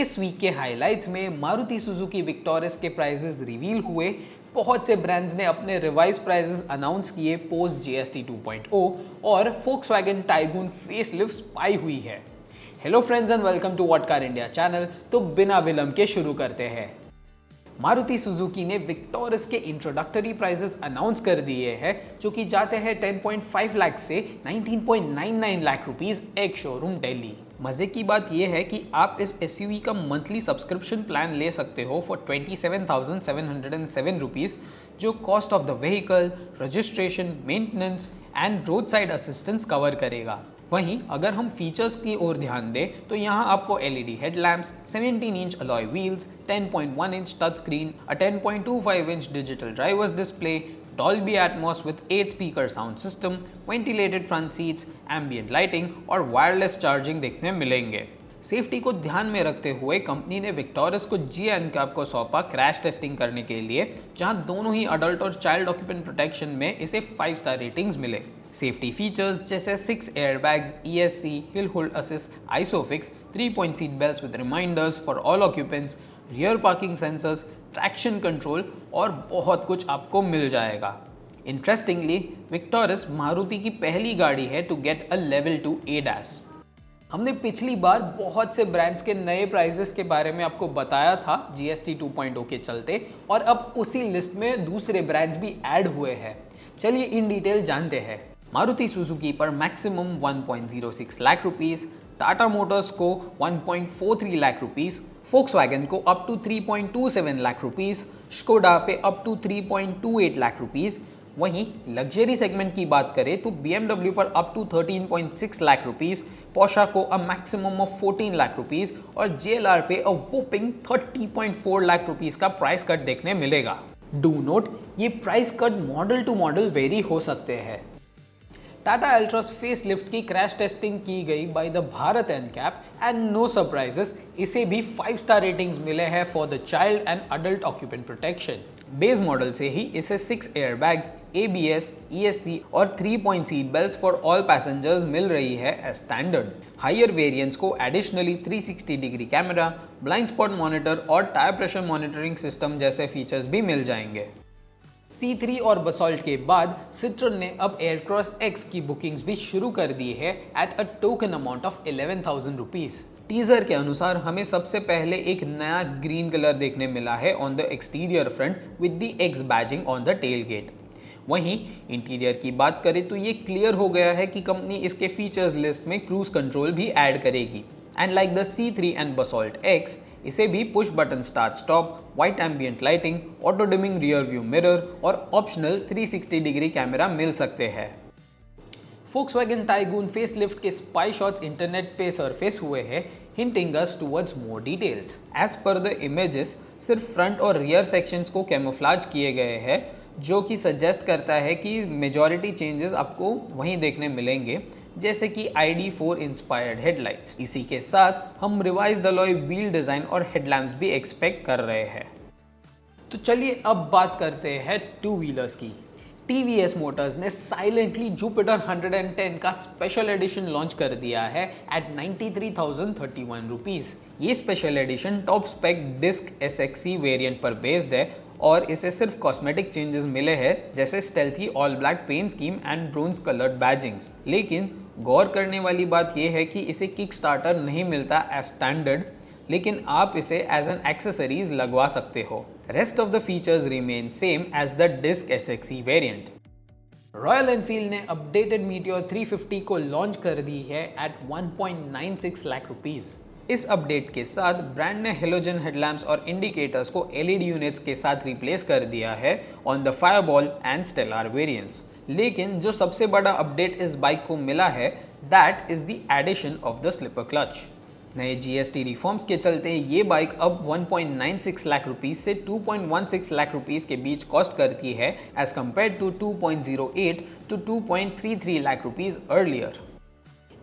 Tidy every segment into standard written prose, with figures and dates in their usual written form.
इस वीक के हाइलाइट्स में मारुति सुजुकी विक्टोरियस के प्राइसेस रिवील हुए, बहुत से ब्रांड्स ने अपने रिवाइज प्राइसेस अनाउंस किए पोस्ट जीएसटी 2.0 और फोक्सवैगन टाइगून फेसलिफ्ट पाई हुई है। Hello friends and welcome to what car India channel. तो बिना विलंब के शुरू करते हैं। मारुति सुजुकी ने विक्टोरियस के इंट्रोडक्टरी प्राइसेस अनाउंस कर दिए हैं जो कि जाते हैं 10.5 लाख से 19.99 लाख रुपीस एक शोरूम दिल्ली। मजे की बात यह है कि आप इस एसयूवी का मंथली सब्सक्रिप्शन प्लान ले सकते हो फॉर 27,707 रुपीस, जो cost of the vehicle, registration, maintenance and road side assistance cover करेगा। वहीं अगर हम फीचर्स की ओर ध्यान दें तो यहाँ आपको LED headlamps, 17 inch alloy wheels, 10.1 inch touch screen, a 10.25 inch digital drivers display, Dolby Atmos with 8 speaker sound system, ventilated front seats, ambient lighting और वायरलेस चार्जिंग देखने मिलेंगे। सेफ्टी को ध्यान में रखते हुए कंपनी ने विक्टोरियस को जीए एनकैप को सौंपा क्रैश टेस्टिंग करने के लिए, जहां दोनों ही अडल्ट और चाइल्ड ऑक्यूपेंट प्रोटेक्शन में इसे 5 स्टार रेटिंग्स मिले। सेफ्टी फीचर्स जैसे 6 airbags, ESC, hill hold assist, Isofix, 3-point seat belts with reminders for all occupants, rear parking sensors, traction control और बहुत कुछ आपको मिल जाएगा। इंटरेस्टिंगली, विक्टोरियस मारुति की पहली गाड़ी है to get a level 2 ADAS। हमने पिछली बार बहुत से ब्रांड्स के नए प्राइजेस के बारे में आपको बताया था जीएसटी 2.0 के चलते, और अब उसी लिस्ट में दूसरे ब्रांड्स भी ऐड हुए हैं। चलिए इन डिटेल जानते हैं। मारुति सुजुकी पर maximum 1.06 lakh rupees, Tata Motors को 1.43 लाख रुपीस, फोक्सवैगन को up to 3.27 lakh rupees, Skoda पे अप टू 3.28 लाख रुपीस। वहीं लग्जरी सेगमेंट की बात करें तो BMW पर up to 13.6 lakh rupees, Porsche को a maximum of 14 lakh rupees और JLR पे अ वोपिंग 30.4 लाख रुपीस का प्राइस कट देखने मिलेगा। डू नोट, ये price cut model to model vary हो सकते हैं। टाटा अल्ट्रॉस फेसलिफ्ट की क्रैश टेस्टिंग की गई by the Bharat NCAP and no surprises, इसे भी 5 स्टार रेटिंग्स मिले हैं for the child and adult occupant protection. Base model से ही इसे 6 एयरबैग्स, ABS, ESC और 3-point seat belts for all passengers मिल रही है एज स्टैंडर्ड। हायर वेरिएंट्स को additionally 360 degree camera, blind spot monitor और टायर प्रेशर मॉनिटरिंग सिस्टम जैसे फीचर्स भी मिल जाएंगे। C3 और बसॉल्ट के बाद सिट्रोन ने अब एयरक्रॉस X की बुकिंग्स भी शुरू कर दी है at a token amount of 11,000 rupees. Teaser के अनुसार हमें सबसे पहले एक नया ग्रीन कलर देखने मिला है on the exterior front with the X badging on the tailgate. वहीं इंटीरियर की बात करें तो ये क्लियर हो गया है कि कंपनी इसके फीचर्स लिस्ट में क्रूज कंट्रोल भी ऐड करेगी। And like the C3 and Basalt X, इसे भी push button start stop, white ambient lighting, auto dimming rear view mirror और ऑप्शनल 360 डिग्री कैमरा मिल सकते हैं। फोक्सवैगन टाइगून फेसलिफ्ट के स्पाई शॉट्स इंटरनेट पे सरफेस हुए हैं, hinting us towards more details. As per the images, सिर्फ front और रियर सेक्शंस को कैमोफ्लेज किए गए हैं, जो कि सजेस्ट करता है कि मेजॉरिटी चेंजेस आपको वहीं देखने मिलेंगे, जैसे कि ID4 इंस्पायर्ड हेडलाइट्स। इसी के साथ हम रिवाइज्ड अलॉय व्हील डिजाइन और हेडलैम्प्स भी एक्सपेक्ट कर रहे हैं। तो चलिए अब बात करते हैं टू व्हीलर्स की। TVS मोटर्स ने साइलेंटली जुपिटर 110 का स्पेशल एडिशन लॉन्च कर दिया है एट 93,031 रुपीज। ये special edition top spec disc SXC variant पर बेस्ड है और इसे सिर्फ कॉस्मेटिक चेंजेस मिले हैं, जैसे stealthy all black paint scheme and bronze coloured badgings. लेकिन गौर करने वाली बात यह है कि इसे किक स्टार्टर नहीं मिलता एज स्टैंडर्ड, लेकिन आप इसे एज एन एक्सेसरीज लगवा सकते हो। Rest of the features remain same as the disc SXC variant. Royal Enfield ने अपडेटेड मीटियोर 350 को लॉन्च कर दी है एट 1.96 लाख रुपीज। इस अपडेट के साथ ब्रांड ने हेलोजन हेडलैम्प्स और इंडिकेटर्स को LED यूनिट्स के साथ रिप्लेस कर दिया है on the Fireball and Stellar variants. लेकिन जो सबसे बड़ा अपडेट इस बाइक को मिला है, that is the addition of the slipper clutch. नए GST रिफॉर्म्स के चलते ये बाइक अब 1.96 लाख रुपीस से 2.16 लाख रुपीस के बीच कॉस्ट करती है as compare to 2.08 to 2.33 lakh rupees earlier.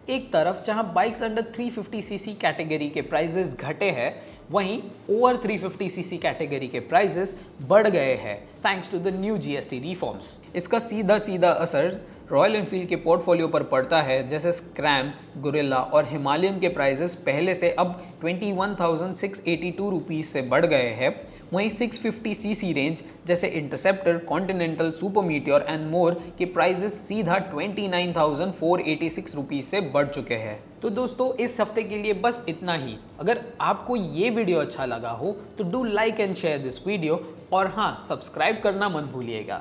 एक तरफ जहां बाइक्स अंडर 350cc कैटेगरी के प्राइजेस घटे हैं, वहीं ओवर 350cc कैटेगरी के प्राइजेस बढ़ गए हैं thanks to the new GST reforms. इसका सीधा असर रॉयल एनफील्ड के पोर्टफोलियो पर पड़ता है, जैसे स्क्रैम, गोरिल्ला और हिमालयन के प्राइजेस पहले से अब 21,682 रुपीज़ से बढ़ गए हैं, वहीं 650 सीसी रेंज जैसे interceptor, continental, super meteor and more के प्राइजेस सीधा 29,486 रुपीज़ से बढ़ चुके हैं। तो दोस्तों इस हफ्ते के लिए बस इतना ही। अगर आपको ये वीडियो अच्छा लगा हो तो do like and share this video, और हाँ, सब्सक्राइब करना मत भूलिएगा।